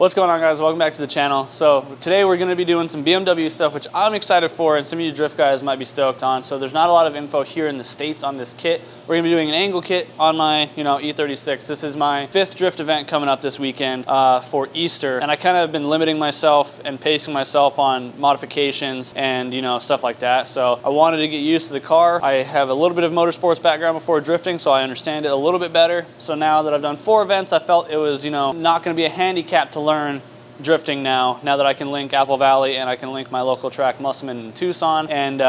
What's going on, guys? Welcome back to the channel. So today we're going to be doing some BMW stuff, which I'm excited for, and some of you drift guys might be stoked on. So there's not a lot of info here in the States on this kit. We're going to be doing an angle kit on my, E36. This is my 5th drift event coming up this weekend for Easter, and I kind of been limiting myself and pacing myself on modifications and stuff like that. So I wanted to get used to the car. I have a little bit of motorsports background before drifting, so I understand it a little bit better. So now that I've done 4 events, I felt it was not going to be a handicap to learn drifting now that I can link Apple Valley and I can link my local track Musselman in Tucson and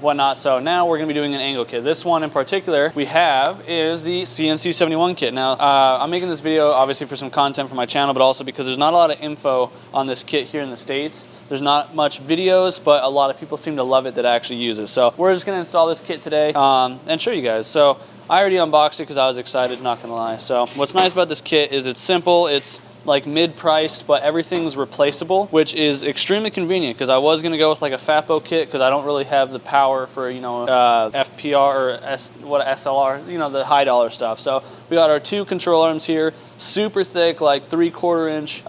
whatnot. So now we're going to be doing an angle kit. This one in particular we have is the CNC71 kit. Now I'm making this video obviously for some content for my channel, but also because there's not a lot of info on this kit here in the States. There's not much videos, but a lot of people seem to love it that actually use it. So we're just going to install this kit today and show you guys. So I already unboxed it because I was excited, not going to lie. So what's nice about this kit is it's simple. It's like mid-priced, but everything's replaceable, which is extremely convenient because I was going to go with like a Fatbo kit because I don't really have the power for FPR or SLR, the high dollar stuff. So we got our 2 control arms here, super thick, like 3/4 inch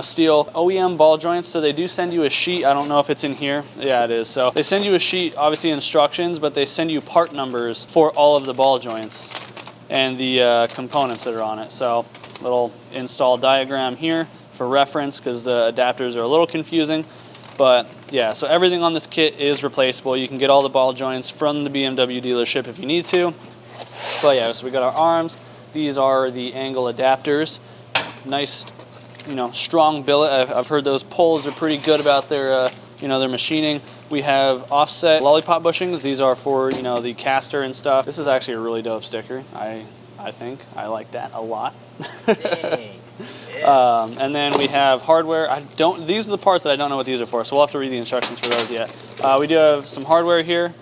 steel OEM ball joints. So they do send you a sheet. I don't know if it's in here. Yeah, it is. So they send you a sheet, obviously instructions, but they send you part numbers for all of the ball joints and the components that are on it. So little install diagram here for reference because the adapters are a little confusing, but yeah, so everything on this kit is replaceable. You can get all the ball joints from the BMW dealership if you need to. But yeah, so we got our arms. These are the angle adapters. Nice, strong billet. I've heard those poles are pretty good about their their machining. We have offset lollipop bushings. These are for the caster and stuff. This is actually a really dope sticker. I think I like that a lot. Dang. Yeah. And then we have hardware. These are the parts that I don't know what these are for, so we'll have to read the instructions for those yet. We do have some hardware here,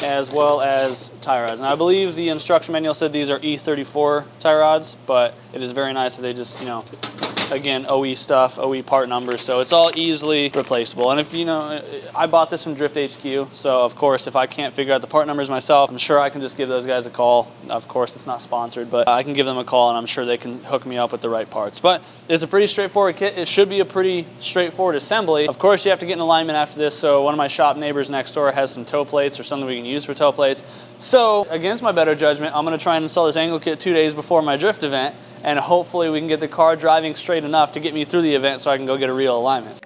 as well as tie rods. And I believe the instruction manual said these are E34 tie rods, but it is very nice that they just, again, OE stuff, OE part numbers, so it's all easily replaceable. And if I bought this from Drift HQ, so of course if I can't figure out the part numbers myself, I'm sure I can just give those guys a call. Of course it's not sponsored, but I can give them a call and I'm sure they can hook me up with the right parts. But it's a pretty straightforward kit. It should be a pretty straightforward assembly. Of course you have to get in alignment after this, so one of my shop neighbors next door has some toe plates or something we can use for toe plates. So against my better judgment, I'm going to try and install this angle kit 2 days before my drift event, and hopefully we can get the car driving straight enough to get me through the event so I can go get a real alignment.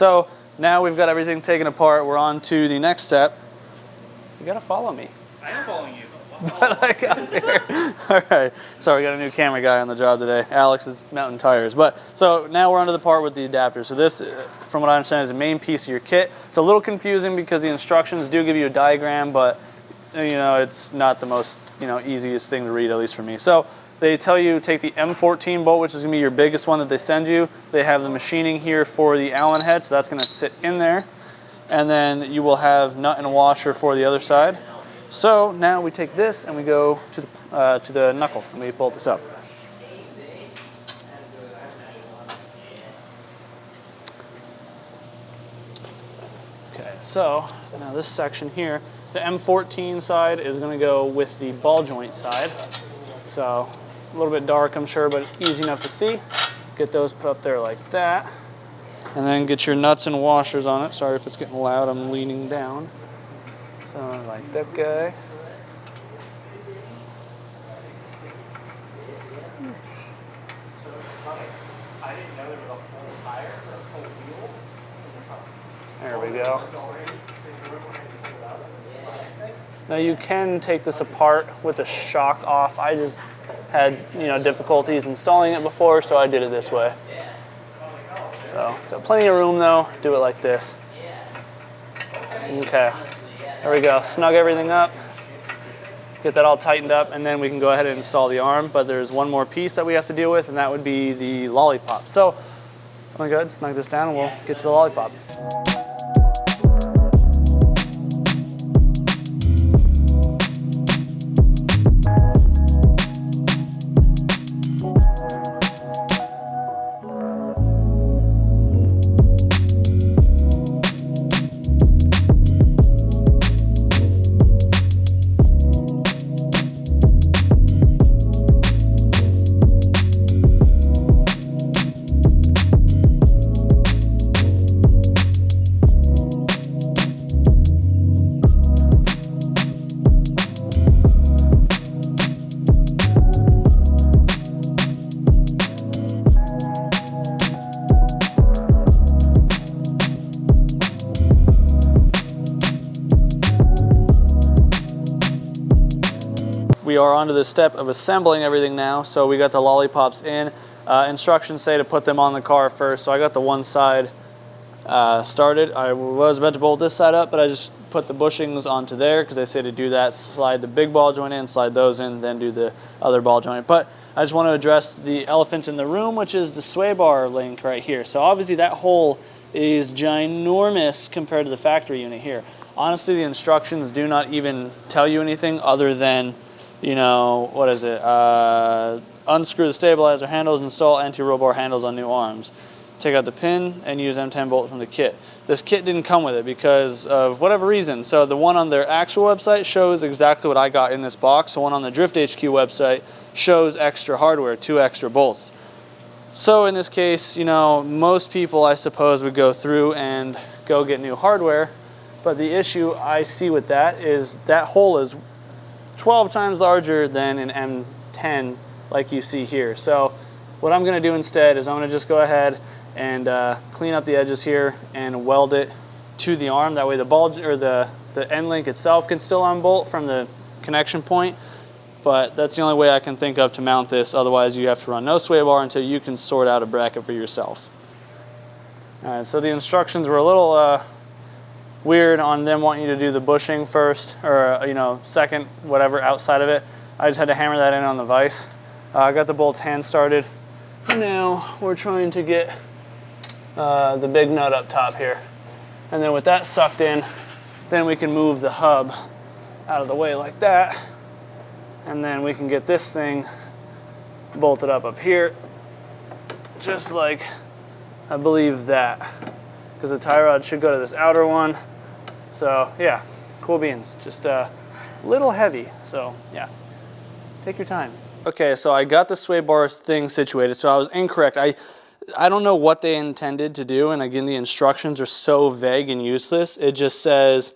So now we've got everything taken apart. We're on to the next step. You gotta follow me. I am following you. But I got there. All right. Sorry, we got a new camera guy on the job today. Alex is mounting tires. But so now we're onto the part with the adapter. So this, from what I understand, is the main piece of your kit. It's a little confusing because the instructions do give you a diagram, but you know, it's not the most, you know, easiest thing to read, at least for me. So they tell you take the M14 bolt, which is gonna be your biggest one that they send you. They have the machining here for the Allen head, so that's gonna sit in there. And then you will have nut and washer for the other side. So now we take this and we go to the knuckle and we bolt this up. Okay, so now this section here, the M14 side is going to go with the ball joint side. So a little bit dark, I'm sure, but easy enough to see. Get those put up there like that. And then get your nuts and washers on it. Sorry if it's getting loud, I'm leaning down. So like that guy. There we go. Now you can take this apart with the shock off. I just had, you know, difficulties installing it before, so I did it this way. So got plenty of room though. Do it like this. Okay. There we go, snug everything up, get that all tightened up, and then we can go ahead and install the arm, but there's one more piece that we have to deal with, and that would be the lollipop. So I'm gonna go ahead and snug this down and we'll get to the lollipop. We are onto the step of assembling everything now. So we got the lollipops in. Instructions say to put them on the car first. So I got the one side started. I was about to bolt this side up, but I just put the bushings onto there because they say to do that. Slide the big ball joint in, slide those in, then do the other ball joint. But I just want to address the elephant in the room, which is the sway bar link right here. So obviously that hole is ginormous compared to the factory unit here. Honestly, the instructions do not even tell you anything other than, you know, what is it? Unscrew the stabilizer handles, install anti-roll bar handles on new arms. Take out the pin and use M10 bolt from the kit. This kit didn't come with it because of whatever reason. So the one on their actual website shows exactly what I got in this box. The one on the Drift HQ website shows extra hardware, 2 extra bolts. So in this case, you know, most people, I suppose, would go through and go get new hardware. But the issue I see with that is that hole is 12 times larger than an M10 like you see here. So what I'm going to do instead is I'm going to just go ahead and clean up the edges here and weld it to the arm. That way the ball or the end link itself can still unbolt from the connection point. But that's the only way I can think of to mount this. Otherwise you have to run no sway bar until you can sort out a bracket for yourself. All right, so the instructions were a little weird on them wanting you to do the bushing first, or you know, second, whatever, outside of it. I just had to hammer that in on the vise. I got the bolts hand started. Now we're trying to get the big nut up top here. And then with that sucked in, then we can move the hub out of the way like that. And then we can get this thing bolted up here, just like, I believe that. Because the tie rod should go to this outer one. So yeah, cool beans. Just a little heavy, so yeah, take your time. Okay, so I got the sway bar thing situated, so I was incorrect. I don't know what they intended to do, and again, the instructions are so vague and useless. It just says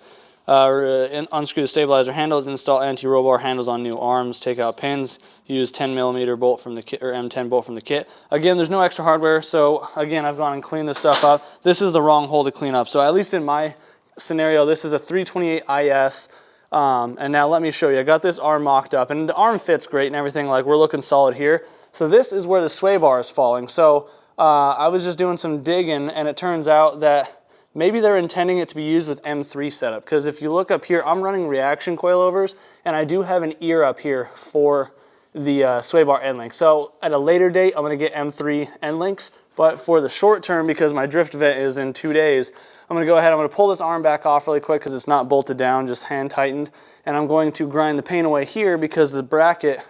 unscrew the stabilizer handles, install anti-roll bar handles on new arms, take out pins, use 10mm bolt from the kit, or M10 bolt from the kit. Again, there's no extra hardware, so again, I've gone and cleaned this stuff up. This is the wrong hole to clean up. So at least in my scenario, this is a 328 IS. And now let me show you. I got this arm mocked up, and the arm fits great and everything. Like, we're looking solid here. So this is where the sway bar is falling. So I was just doing some digging, and it turns out that maybe they're intending it to be used with M3 setup, because if you look up here, I'm running reaction coilovers, and I do have an ear up here for the sway bar end link. So at a later date, I'm going to get M3 end links, but for the short term, because my drift event is in 2 days, I'm going to go ahead, I'm going to pull this arm back off really quick because it's not bolted down, just hand tightened, and I'm going to grind the paint away here because the bracket,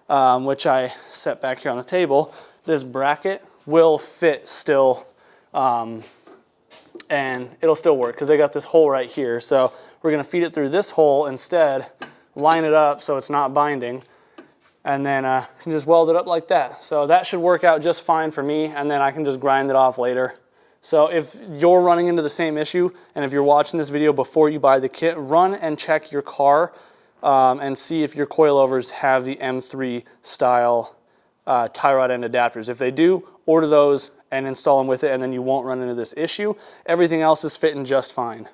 which I set back here on the table, this bracket will fit still, and it'll still work because they got this hole right here. So we're going to feed it through this hole instead, line it up so it's not binding, and then can just weld it up like that. So that should work out just fine for me, and then I can just grind it off later. So if you're running into the same issue, and if you're watching this video before you buy the kit, run and check your car and see if your coilovers have the M3 style tie rod end adapters. If they do, order those and install them with it, and then you won't run into this issue. Everything else is fitting just fine.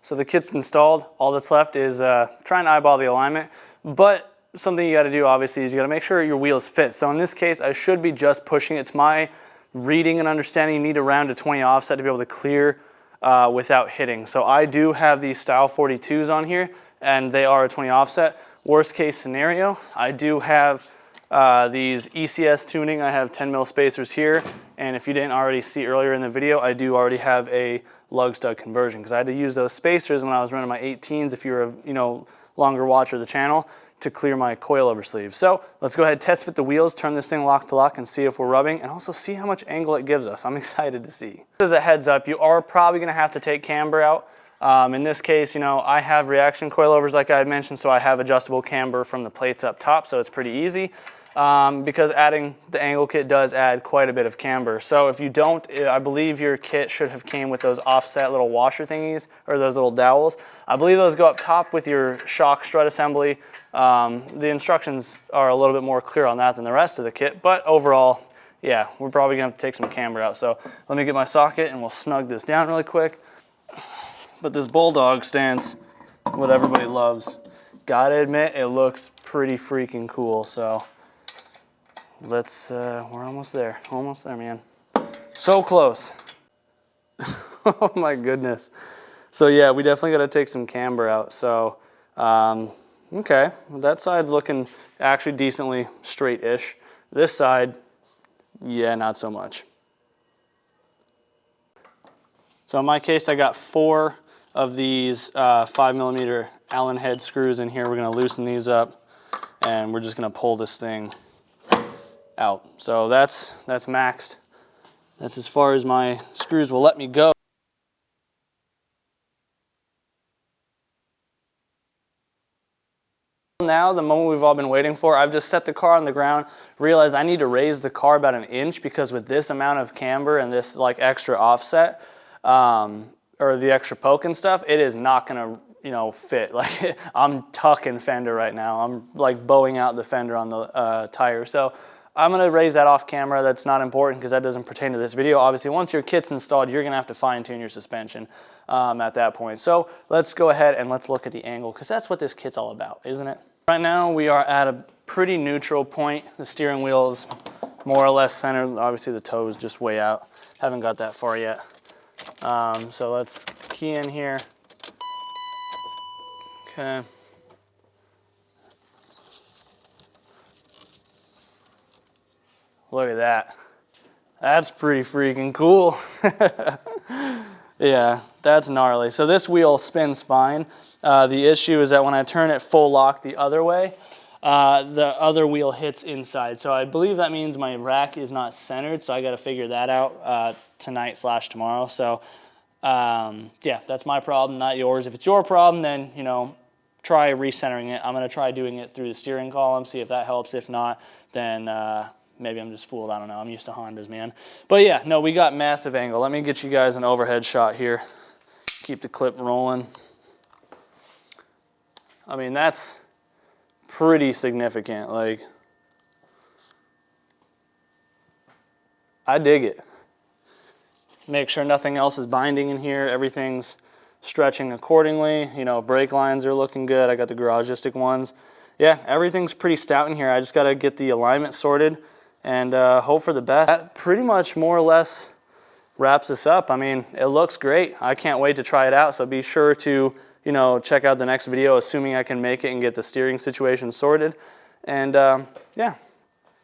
So the kit's installed. All that's left is trying to eyeball the alignment. But something you got to do, obviously, is you got to make sure your wheels fit. So in this case, I should be just pushing. It's my reading and understanding you need around to 20 offset to be able to clear without hitting. So I do have these style 42s on here, and they are a 20 offset. Worst case scenario, I do have these ECS tuning. I have 10 mil spacers here, and if you didn't already see earlier in the video, I do already have a lug stud conversion because I had to use those spacers when I was running my 18s, if you're a longer watcher of the channel, to clear my coilover sleeve. So let's go ahead, test fit the wheels, turn this thing lock to lock, and see if we're rubbing, and also see how much angle it gives us. I'm excited to see. As a heads up, you are probably going to have to take camber out. In this case, I have reaction coilovers like I had mentioned, so I have adjustable camber from the plates up top, so it's pretty easy. Because adding the angle kit does add quite a bit of camber. So if you don't, I believe your kit should have came with those offset little washer thingies, or those little dowels. I believe those go up top with your shock strut assembly. The instructions are a little bit more clear on that than the rest of the kit, but overall, yeah, we're probably gonna have to take some camber out. So let me get my socket and we'll snug this down really quick. But this bulldog stance, what everybody loves, gotta admit, it looks pretty freaking cool. So let's, we're almost there, man. So close. Oh my goodness. So yeah, we definitely got to take some camber out. So, okay, that side's looking actually decently straight-ish. This side, yeah, not so much. So in my case, I got 4 of these 5mm Allen head screws in here. We're gonna loosen these up, and we're just gonna pull this thing out. So that's maxed. That's as far as my screws will let me go. Now, the moment we've all been waiting for, I've just set the car on the ground, realized I need to raise the car about 1 inch because with this amount of camber and this like extra offset, or the extra poke and stuff, it is not gonna fit. Like, I'm tucking fender right now. I'm like bowing out the fender on the tire. So I'm gonna raise that off camera. That's not important because that doesn't pertain to this video. Obviously, once your kit's installed, you're gonna have to fine tune your suspension at that point. So let's go ahead and let's look at the angle because that's what this kit's all about, isn't it? Right now, we are at a pretty neutral point. The steering wheel is more or less centered. Obviously, the toe is just way out. Haven't got that far yet. So let's key in here. Okay. Look at that. That's pretty freaking cool. Yeah, that's gnarly. So this wheel spins fine. The issue is that when I turn it full lock the other way, the other wheel hits inside. So I believe that means my rack is not centered, so I got to figure that out tonight/tomorrow. So yeah, that's my problem, not yours. If it's your problem, then, you know, try recentering it. I'm going to try doing it through the steering column, see if that helps. If not, then maybe I'm just fooled. I don't know. I'm used to Hondas, man. But yeah, no, we got massive angle. Let me get you guys an overhead shot here. Keep the clip rolling. I mean, that's pretty significant. Like, I dig it. Make sure nothing else is binding in here. Everything's stretching accordingly. You know, brake lines are looking good. I got the Garagistic ones. Yeah, everything's pretty stout in here. I just got to get the alignment sorted and hope for the best. That pretty much more or less wraps this up. I mean, it looks great. I can't wait to try it out. So be sure to, you know, check out the next video, assuming I can make it and get the steering situation sorted. And yeah.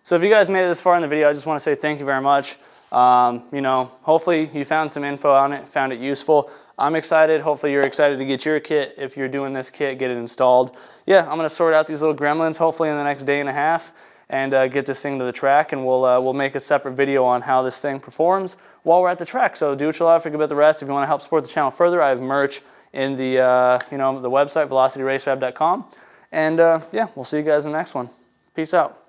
So if you guys made it this far in the video, I just want to say thank you very much. You know, hopefully you found some info on it, found it useful. I'm excited. Hopefully you're excited to get your kit. If you're doing this kit, get it installed. Yeah, I'm going to sort out these little gremlins hopefully in the next day and a half and get this thing to the track, and we'll make a separate video on how this thing performs while we're at the track. So do what you love, forget about the rest. If you want to help support the channel further, I have merch in the you know, the website velocityracefab.com. And yeah, we'll see you guys in the next one. Peace out.